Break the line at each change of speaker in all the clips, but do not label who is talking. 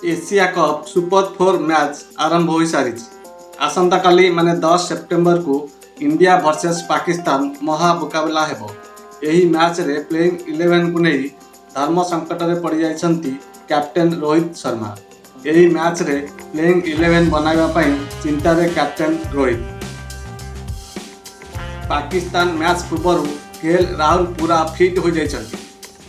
Asia cup super 4 match आरंभ हो सारी आसंता काली माने 10 सेप्टेम्बर को इंडिया वर्सेस पाकिस्तान महा मुकाबला हेबो। एही मैच रे प्लेइंग 11 को नहीं धर्म संकट रे पड़ जाइछंती कैप्टेन रोहित शर्मा। एही मैच रे प्लेइंग 11 बनाइबा पई चिंता रे कैप्टेन रोहित। पाकिस्तान मैच पूर्व केएल राहुल पूरा फिट हो जाइछंती।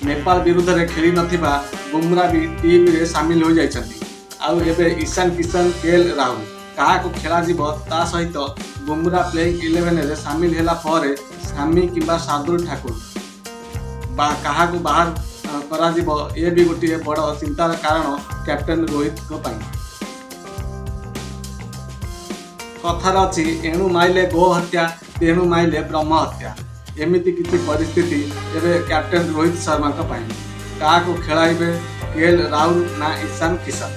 नेपाल विरुद्ध रे खेली नथिबा बुमरा भी टीम रे शामिल हो जाइछंती। आउ एबे ईशान किशन केएल राहुल कहा को खेला जीवो ता सहित बुमरा प्लेइंग 11 रे शामिल हेला परे सामी किंबा शार्दुल ठाकुर बा कहा को बाहर करा जीवो ए भी गोटे बड़ चिंतार कारण कैप्टेन रोहित को पई। कथार अछि एणु माइले गो हत्या तेणु माइले ब्रह्म हत्या। एमिति किसी परिस्थिति एबे कैप्टेन रोहित शर्मा का पाई कहा को खेलाइबे केएल राहुल ना ईशान किशन।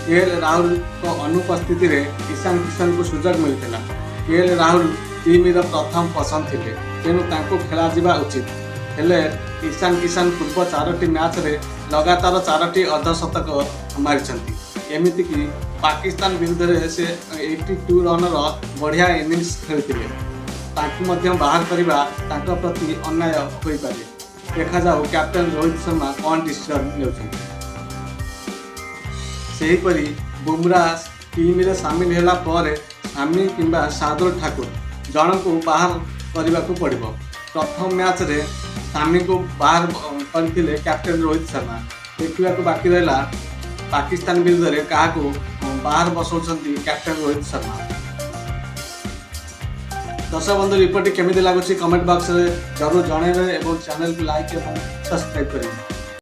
केएल राहुल को अनुपस्थिति रे ईशान किशन को सुजोग मिलता। केएल राहुल टीम रो प्रथम पसंद थिले तेणु तांको खेला जिबा उचित हेले ईशान किशन पूर्व 4टी मैच रे लगातार 4टी अर्धशतक मारिछंती। एमिति कि पाकिस्तान विरुद्ध रे से 82 रन रो बढ़िया इनिंग्स खेलथिले। ताकू मध्य बाहर करबा तांको प्रति अन्याय होई पारे। देखा जाऊ कैप्टेन रोहित शर्मा कौन डिसीजन लेउछन। सेही परी बुमरा टीम रे शामिल हेला परे सामी किंबा शार्दुल ठाकुर जन को बाहर करबा को पड़िबो। प्रथम मैच रे सामी को बाहर करथिले कैप्टेन रोहित शर्मा। देखिबा को बाकी रहला पाकिस्तान विरुद्ध रे कहा को बाहर बसौछंती कैप्टेन रोहित शर्मा। दर्शक बंधु रिपोर्ट केमिति लागुछि कमेंट बॉक्स रे जरूर जणाइबे एवं चैनल को लाइक एवं सब्सक्राइब करिबे।